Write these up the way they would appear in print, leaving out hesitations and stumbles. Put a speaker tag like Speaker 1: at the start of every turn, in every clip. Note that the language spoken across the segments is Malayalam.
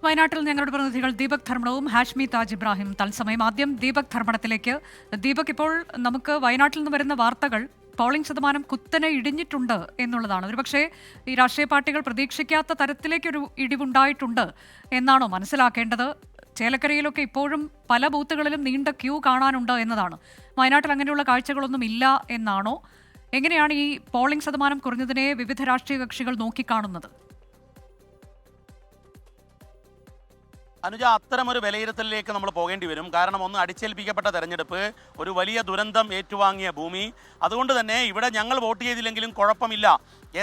Speaker 1: വയനാട്ടിൽ ഞങ്ങളുടെ പ്രതിനിധികൾ ദീപക് ധർമ്മടവും ഹാഷ്മി താജ് ഇബ്രാഹിം തത്സമയം. ആദ്യം ദീപക് ധർമ്മടത്തിലേക്ക്. ദീപക്, ഇപ്പോൾ നമുക്ക് വയനാട്ടിൽ നിന്ന് വരുന്ന വാർത്തകൾ പോളിംഗ് ശതമാനം കുത്തനെ ഇടിഞ്ഞിട്ടുണ്ട് എന്നുള്ളതാണ്. ഒരുപക്ഷെ ഈ രാഷ്ട്രീയ പാർട്ടികൾ പ്രതീക്ഷിക്കാത്ത തരത്തിലേക്കൊരു ഇടിവുണ്ടായിട്ടുണ്ട് എന്നാണോ മനസ്സിലാക്കേണ്ടത്? ചേലക്കരയിലൊക്കെ ഇപ്പോഴും പല ബൂത്തുകളിലും നീണ്ട ക്യൂ കാണാനുണ്ട് എന്നതാണ്. വയനാട്ടിൽ അങ്ങനെയുള്ള കാഴ്ചകളൊന്നും ഇല്ല എന്നാണോ? എങ്ങനെയാണ് ഈ പോളിംഗ് ശതമാനം കുറഞ്ഞതിനെ വിവിധ രാഷ്ട്രീയ കക്ഷികൾ നോക്കിക്കാണുന്നത്?
Speaker 2: അനുജ, അത്തരമൊരു വിലയിരുത്തലിലേക്ക് നമ്മൾ പോകേണ്ടി വരും. കാരണം ഒന്ന്, അടിച്ചേൽപ്പിക്കപ്പെട്ട തെരഞ്ഞെടുപ്പ്, ഒരു വലിയ ദുരന്തം ഏറ്റുവാങ്ങിയ ഭൂമി. അതുകൊണ്ട് തന്നെ ഇവിടെ ഞങ്ങൾ വോട്ട് ചെയ്തില്ലെങ്കിലും കുഴപ്പമില്ല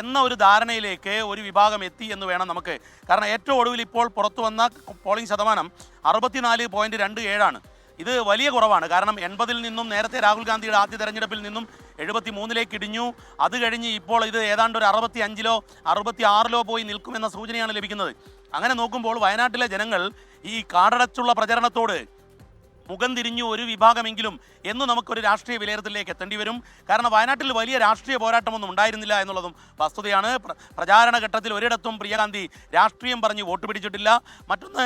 Speaker 2: എന്ന ഒരു ധാരണയിലേക്ക് ഒരു വിഭാഗം എത്തി എന്ന് വേണം നമുക്ക്. കാരണം ഏറ്റവും ഒടുവിൽ ഇപ്പോൾ പുറത്തു വന്ന പോളിംഗ് ശതമാനം 64.27 ഇത് വലിയ കുറവാണ്. കാരണം 80-ൽ നിന്നും നേരത്തെ രാഹുൽ ഗാന്ധിയുടെ ആദ്യ തെരഞ്ഞെടുപ്പിൽ നിന്നും 73-ലേക്ക് ഇടിഞ്ഞു. അത് കഴിഞ്ഞ് ഇപ്പോൾ ഇത് ഏതാണ്ട് ഒരു 65-ലോ 66-ലോ പോയി നിൽക്കുമെന്ന സൂചനയാണ് ലഭിക്കുന്നത്. അങ്ങനെ നോക്കുമ്പോൾ വയനാട്ടിലെ ജനങ്ങൾ ഈ കാടടച്ചുള്ള പ്രചരണത്തോട് മുഖം തിരിഞ്ഞു ഒരു വിഭാഗമെങ്കിലും എന്ന് നമുക്കൊരു രാഷ്ട്രീയ വിലയിരുത്തലിലേക്ക് എത്തേണ്ടി വരും. കാരണം വയനാട്ടിൽ വലിയ രാഷ്ട്രീയ പോരാട്ടമൊന്നും ഉണ്ടായിരുന്നില്ല എന്നുള്ളതും വസ്തുതയാണ്. പ്രചാരണ ഘട്ടത്തിൽ ഒരിടത്തും പ്രിയഗാന്ധി രാഷ്ട്രീയം പറഞ്ഞ് വോട്ട് പിടിച്ചിട്ടില്ല. മറ്റൊന്ന്,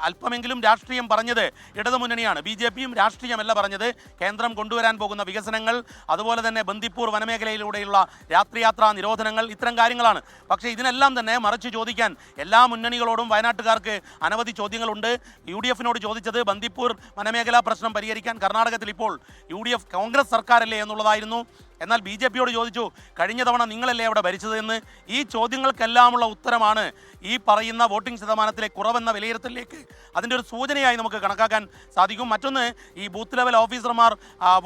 Speaker 2: അല്പമെങ്കിലും രാഷ്ട്രീയം പറഞ്ഞത് ഇടതുമുന്നണിയാണ്. BJPയും രാഷ്ട്രീയമല്ല പറഞ്ഞത്. കേന്ദ്രം കൊണ്ടുവരാൻ പോകുന്ന വികസനങ്ങൾ, അതുപോലെ തന്നെ ബന്ദിപ്പൂർ വനമേഖലയിലൂടെയുള്ള രാത്രിയാത്രാ നിരോധനങ്ങൾ, ഇത്തരം കാര്യങ്ങളാണ്. പക്ഷേ ഇതിനെല്ലാം തന്നെ മറിച്ച് ചോദിക്കാൻ എല്ലാ മുന്നണികളോടും വയനാട്ടുകാർക്ക് അനവധി ചോദ്യങ്ങളുണ്ട്. UDFനോട് ചോദിച്ചത് ബന്ദിപ്പൂർ വനമേഖലാ പ്രശ്നം പരിഹരിക്കാൻ കർണാടകത്തിൽ ഇപ്പോൾ UDF കോൺഗ്രസ് സർക്കാരല്ലേ എന്നുള്ളതായിരുന്നു. എന്നാൽ BJPയോട് ചോദിച്ചു, കഴിഞ്ഞ തവണ നിങ്ങളല്ലേ അവിടെ ഭരിച്ചത് എന്ന്. ഈ ചോദ്യങ്ങൾക്കെല്ലാമുള്ള ഉത്തരമാണ് ഈ പറയുന്ന വോട്ടിംഗ് ശതമാനത്തിലെ കുറവെന്ന വിലയിരുത്തലിലേക്ക് അതിൻ്റെ ഒരു സൂചനയായി നമുക്ക് കണക്കാക്കാൻ സാധിക്കും. മറ്റൊന്ന്, ഈ ബൂത്ത് ലെവൽ ഓഫീസർമാർ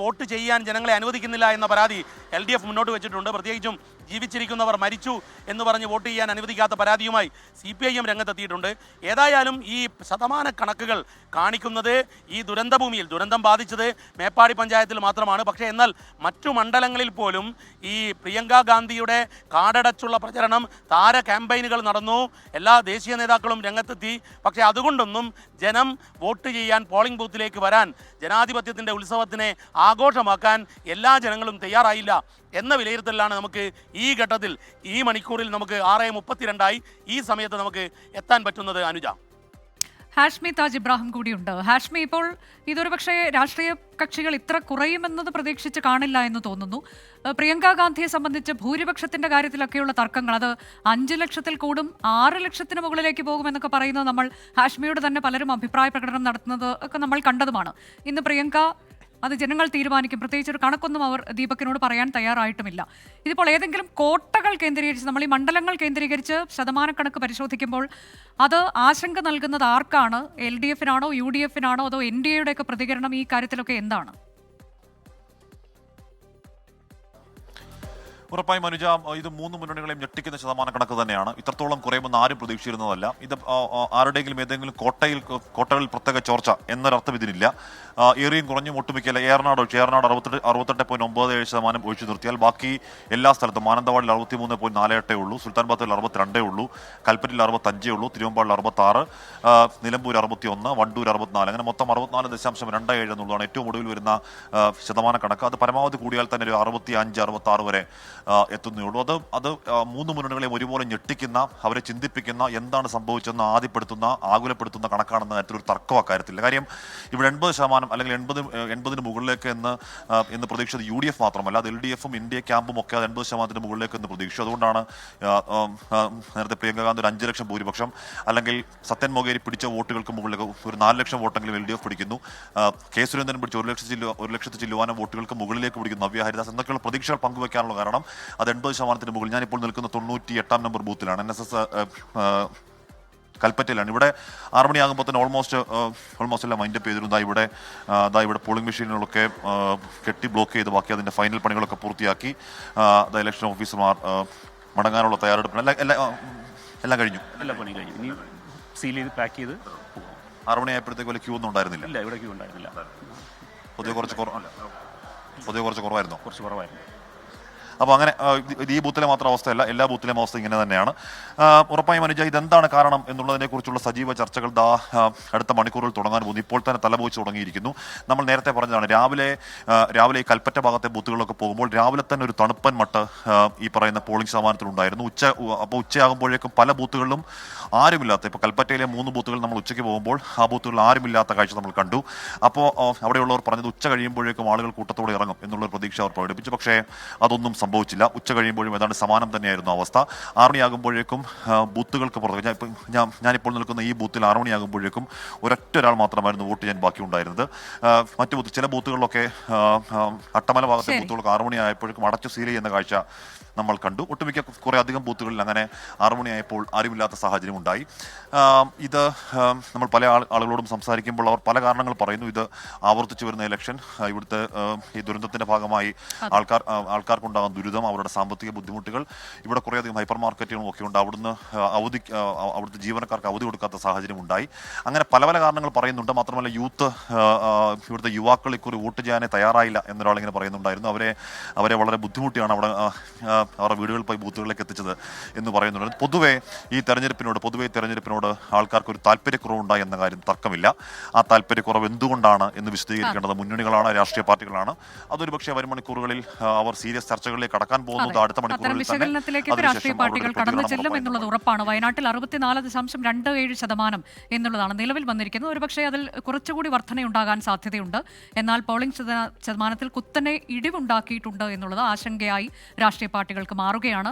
Speaker 2: വോട്ട് ചെയ്യാൻ ജനങ്ങളെ അനുവദിക്കുന്നില്ല എന്ന പരാതി LDF മുന്നോട്ട് വെച്ചിട്ടുണ്ട്. പ്രത്യേകിച്ചും ജീവിച്ചിരിക്കുന്നവർ മരിച്ചു എന്ന് പറഞ്ഞ് വോട്ട് ചെയ്യാൻ അനുവദിക്കാത്ത പരാതിയുമായി CPIM രംഗത്തെത്തിയിട്ടുണ്ട്. ഏതായാലും ഈ ശതമാന കണക്കുകൾ കാണിക്കുന്നത് ഈ ദുരന്തഭൂമിയിൽ ദുരന്തം ബാധിച്ചത് മേപ്പാടി പഞ്ചായത്തിൽ മാത്രമാണ്. പക്ഷേ എന്നാൽ മറ്റു മണ്ഡലങ്ങളിൽ പോലും ഈ പ്രിയങ്ക ഗാന്ധിയുടെ കാടടച്ചുള്ള പ്രചരണം, താര ക്യാമ്പയിനുകൾ നടന്നു. എല്ലാ ദേശീയ നേതാക്കളും രംഗത്തെത്തി. പക്ഷേ അതുകൊണ്ടൊന്നും ജനം വോട്ട് ചെയ്യാൻ പോളിംഗ് ബൂത്തിലേക്ക് വരാൻ, ജനാധിപത്യത്തിൻ്റെ ഉത്സവത്തിനെ ആഘോഷമാക്കാൻ എല്ലാ ജനങ്ങളും തയ്യാറായില്ല എന്ന വിലയിരുത്തലാണ് നമുക്ക് ഈ ഘട്ടത്തിൽ, ഈ മണിക്കൂറിൽ നമുക്ക് 6:32 ഈ സമയത്ത് നമുക്ക് എത്താൻ പറ്റുന്നത്. അനുജ,
Speaker 1: ഹാഷ്മി താജ് ഇബ്രാഹിം കൂടിയുണ്ട്. ഹാഷ്മി, ഇപ്പോൾ ഇതൊരു പക്ഷേ രാഷ്ട്രീയ കക്ഷികൾ ഇത്ര കുറയുമെന്നത് പ്രതീക്ഷിച്ച് കാണില്ല എന്ന് തോന്നുന്നു. പ്രിയങ്ക ഗാന്ധിയെ സംബന്ധിച്ച് ഭൂരിപക്ഷത്തിന്റെ കാര്യത്തിലൊക്കെയുള്ള തർക്കങ്ങൾ, അത് 5 ലക്ഷത്തിൽ കൂടും, 6 ലക്ഷത്തിന് മുകളിലേക്ക് പോകുമെന്നൊക്കെ പറയുന്നത് നമ്മൾ ഹാഷ്മിയോട് തന്നെ പലരും അഭിപ്രായ പ്രകടനം നടത്തുന്നത് ഒക്കെ നമ്മൾ കണ്ടതുമാണ്. ഇന്ന് പ്രിയങ്ക അത് ജനങ്ങൾ തീരുമാനിക്കും. പ്രത്യേകിച്ച് ഒരു കണക്കൊന്നും അവർ ദീപകിനോട് പറയാൻ തയ്യാറായിട്ടുമില്ല. ഇതിപ്പോൾ ഏതെങ്കിലും കോട്ടകൾ കേന്ദ്രീകരിച്ച്, നമ്മൾ ഈ മണ്ഡലങ്ങൾ കേന്ദ്രീകരിച്ച് ശതമാനക്കണക്ക് പരിശോധിക്കുമ്പോൾ അത് ആശങ്ക നൽകുന്നത് ആർക്കാണ്? LDFനാണോ, UDFനാണോ, അതോ NDAയുടെ ഒക്കെ പ്രതികരണം ഈ കാര്യത്തിലൊക്കെ എന്താണ്?
Speaker 3: ഉറപ്പായും അനുജ, ഇത് 3 മുന്നണികളെയും ഞെട്ടിക്കുന്ന ശതമാന കണക്ക് തന്നെയാണ്. ഇത്രത്തോളം കുറയുമെന്ന് ആരും പ്രതീക്ഷിച്ചിരുന്നതല്ല. ഇത് ആരുടെയെങ്കിലും ഏതെങ്കിലും കോട്ടകളിൽ പ്രത്യേക ചോർച്ച എന്നൊരർത്ഥം ഇതിനില്ല. ഏറിയും കുറഞ്ഞും ഒട്ടുമിക്കല്ല. ഏറനാട് 68.97% ഒഴിച്ചു നിർത്തിയാൽ ബാക്കി എല്ലാ സ്ഥലത്തും മാനന്തവാടിൽ 63.48 ഉള്ളൂ, സുൽത്താൻ ബത്തേരിൽ 62 ഉള്ളൂ, കൽപ്പറ്റയിൽ 65 ഉള്ളൂ, തിരുവമ്പാടിൽ 66, നിലമ്പൂർ 61, വണ്ടൂർ 64, അങ്ങനെ മൊത്തം 64.27 എന്നുള്ളതാണ് ഏറ്റവും ഒടുവിൽ വരുന്ന ശതമാന കണക്ക്. അത് പരമാവധി കൂടിയാൽ തന്നെ ഒരു 65-66 വരെ എത്തുന്നേ അത് 3 മുന്നണികളെയും ഒരുപോലെ ഞെട്ടിക്കുന്ന, അവരെ ചിന്തിപ്പിക്കുന്ന, എന്താണ് സംഭവിച്ചെന്ന് ആദ്യപ്പെടുത്തുന്ന, ആകുലപ്പെടുത്തുന്ന കണക്കാണെന്ന കാര്യത്തിൽ ഒരു തർക്കം അക്കാര്യത്തില്ല. കാര്യം ഇവിടെ 80% അല്ലെങ്കിൽ 80-ന് മുകളിലേക്ക് എന്ന് പ്രതീക്ഷിച്ചത് UDF മാത്രമല്ല, അത് LDFും ഇന്ത്യ ക്യാമ്പും ഒക്കെ അത് 80% മുകളിലേക്ക് എന്ന് പ്രതീക്ഷിച്ചു. അതുകൊണ്ടാണ് നേരത്തെ പ്രിയങ്ക ഗാന്ധി ഒരു 5 ലക്ഷം ഭൂരിപക്ഷം, അല്ലെങ്കിൽ സത്യൻ മൊകേരി പിടിച്ച വോട്ടുകൾക്ക് മുകളിലേക്ക് ഒരു 4 ലക്ഷം വോട്ടെങ്കിലും LDF പിടിക്കുന്നു, കെ സുരേന്ദ്രൻ പിടിച്ച 1 ലക്ഷത്തി ചില്ലുവാനം വോട്ടുകൾക്ക് മുകളിലേക്ക് പിടിക്കുന്നു നവ്യ ഹരിദാസ് എന്നൊക്കെയുള്ള പ്രതീക്ഷകൾ പങ്കുവയ്ക്കാനുള്ള കാരണം അത് 80% മുകളിൽ. ഞാനിപ്പോൾ നിൽക്കുന്ന 98-ാം നമ്പർ ബൂത്തിലാണ്, NSS കൽപ്പറ്റയിലാണ്. ഇവിടെ 6 മണിയാകുമ്പോൾ തന്നെ ഓൾമോസ്റ്റ് എല്ലാം മൈൻഡപ്പ് ചെയ്തിരുന്നു. ഇവിടെ പോളിംഗ് മെഷീനുകളൊക്കെ കെട്ടി ബ്ലോക്ക് ചെയ്ത് ബാക്കി അതിൻ്റെ ഫൈനൽ പണികളൊക്കെ പൂർത്തിയാക്കി. ഇലക്ഷൻ ഓഫീസർമാർ മടങ്ങാനുള്ള തയ്യാറെടുപ്പിന് എല്ലാം കഴിഞ്ഞു.
Speaker 4: എല്ലാ പണി കഴിഞ്ഞു. ഇനി സീൽ ചെയ്ത് പാക്ക് ചെയ്ത്
Speaker 3: 6 മണിയായപ്പോഴത്തേക്ക് വലിയ ക്യൂ ഒന്നും ഉണ്ടായിരുന്നില്ല.
Speaker 4: ഇല്ല, ഇവിടെ ക്യൂ ഉണ്ടായിരുന്നില്ല.
Speaker 3: പൊതുവെ കുറച്ച് കുറവായിരുന്നോ?
Speaker 4: കുറച്ച് കുറവായിരുന്നു.
Speaker 3: അപ്പോൾ അങ്ങനെ ഇത് ഈ ബൂത്തിലെ മാത്രം അവസ്ഥയല്ല, എല്ലാ ബൂത്തിലെയും അവസ്ഥ ഇങ്ങനെ തന്നെയാണ്. ഉറപ്പായും അനുജ, ഇതെന്താണ് കാരണം എന്നുള്ളതിനെക്കുറിച്ചുള്ള സജീവ ചർച്ചകൾ അടുത്ത മണിക്കൂറിൽ തുടങ്ങാൻ പോകുന്നു. ഇപ്പോൾ തന്നെ തലപോയിച്ച് തുടങ്ങിയിരിക്കുന്നു. നമ്മൾ നേരത്തെ പറഞ്ഞതാണ്, രാവിലെ ഈ കൽപ്പറ്റ ഭാഗത്തെ ബൂത്തുകളിലൊക്കെ പോകുമ്പോൾ രാവിലെ തന്നെ ഒരു തണുപ്പൻ മട്ട് ഈ പറയുന്ന പോളിംഗ് ശതമാനത്തിലുണ്ടായിരുന്നു. അപ്പോൾ ഉച്ചയാകുമ്പോഴേക്കും പല ബൂത്തുകളിലും ആരുമില്ലാത്ത, ഇപ്പോൾ കൽപ്പറ്റയിലെ 3 ബൂത്തുകൾ നമ്മൾ ഉച്ചയ്ക്ക് പോകുമ്പോൾ ആ ബൂത്തുകളിൽ ആരുമില്ലാത്ത കാഴ്ച നമ്മൾ കണ്ടു. അപ്പോൾ അവിടെയുള്ളവർ പറഞ്ഞത് ഉച്ച കഴിയുമ്പോഴേക്കും ആളുകൾ കൂട്ടത്തോടെ ഇറങ്ങും എന്നുള്ളൊരു പ്രതീക്ഷ അവർ പ്രകടിപ്പിച്ചു. പക്ഷേ അതൊന്നും സംഭവിച്ചില്ല. ഉച്ച കഴിയുമ്പോഴും ഏതാണ്ട് സമാനം തന്നെയായിരുന്നു അവസ്ഥ. 6 മണിയാകുമ്പോഴേക്കും ബൂത്തുകൾക്ക് പുറത്ത്, ഞാനിപ്പോൾ നിൽക്കുന്ന ഈ ബൂത്തിൽ 6 മണിയാകുമ്പോഴേക്കും ഒരാൾ മാത്രമായിരുന്നു വോട്ട് ചെയ്യാൻ ബാക്കി ഉണ്ടായിരുന്നത്. മറ്റു ബൂത്ത്, ചില ബൂത്തുകളിലൊക്കെ അട്ടമല ഭാഗത്തെ ബൂത്തുകൾക്ക് 6 മണിയായപ്പോഴേക്കും അടച്ചു സീൽ ചെയ്യുന്ന കാഴ്ച നമ്മൾ കണ്ടു. ഒട്ടുമിക്ക കുറേ അധികം ബൂത്തുകളിൽ അങ്ങനെ 6 മണിയായപ്പോൾ ആരുമില്ലാത്ത സാഹചര്യം ഉണ്ടായി. ഇത് നമ്മൾ പല ആളുകളോടും സംസാരിക്കുമ്പോൾ അവർ പല കാരണങ്ങൾ പറയുന്നു. ഇത് ആവർത്തിച്ചു വരുന്ന ഇലക്ഷൻ, ഇവിടുത്തെ ഈ ദുരന്തത്തിന്റെ ഭാഗമായി ആൾക്കാർക്കുണ്ടാകുന്ന ദുരിതം, അവരുടെ സാമ്പത്തിക ബുദ്ധിമുട്ടുകൾ, ഇവിടെ കുറേയധികം ഹൈപ്പർ മാർക്കറ്റുകളും ഒക്കെ ഉണ്ട്, അവിടുത്തെ ജീവനക്കാർക്ക് അവധി കൊടുക്കാത്ത സാഹചര്യം ഉണ്ടായി. അങ്ങനെ പല കാരണങ്ങൾ പറയുന്നുണ്ട്. മാത്രമല്ല ഇവിടുത്തെ യുവാക്കൾ ഇക്കുറി വോട്ട് ചെയ്യാനേ തയ്യാറായില്ല എന്നൊരാളിങ്ങനെ പറയുന്നുണ്ടായിരുന്നു. അവരെ വളരെ ബുദ്ധിമുട്ടിയാണ് അവരുടെ വീടുകളിൽ പോയി ബൂത്തുകളിലേക്ക് എത്തിച്ചത് എന്ന് പറയുന്നുണ്ട്. പൊതുവെ ഈ തെരഞ്ഞെടുപ്പിനോട് ആൾക്കാർക്ക് ഒരു താല്പര്യക്കുറവുണ്ടായി എന്ന കാര്യം തർക്കമില്ല. ആ താല്പര്യക്കുറവ് എന്തുകൊണ്ടാണ് എന്ന് വിശദീകരിക്കേണ്ടത് മുന്നണികളാണ്, രാഷ്ട്രീയ പാർട്ടികളാണ്. അതൊരു പക്ഷേ വരും മണിക്കൂറുകളിൽ അവർ സീരിയസ് ചർച്ചകളിലേക്ക് കടക്കാൻ പോകുന്നത് അടുത്ത മണിക്കൂറുകളിൽ
Speaker 1: വിശകലനത്തിലേക്ക് രാഷ്ട്രീയ പാർട്ടികൾ കടന്നു ചെല്ലും എന്നുള്ളത് ഉറപ്പാണ്. വയനാട്ടിൽ 64.27% എന്നുള്ളതാണ് നിലവിൽ വന്നിരിക്കുന്നത്. ഒരുപക്ഷെ അതിൽ കുറച്ചുകൂടി വർധനയുണ്ടാകാൻ സാധ്യതയുണ്ട്. എന്നാൽ പോളിംഗ് ശതമാനത്തിൽ കുത്തനെ ഇടിവുണ്ടാക്കിയിട്ടുണ്ട് എന്നുള്ളത് ആശങ്കയായി രാഷ്ട്രീയ പാർട്ടികൾക്ക് മാറുകയാണ്.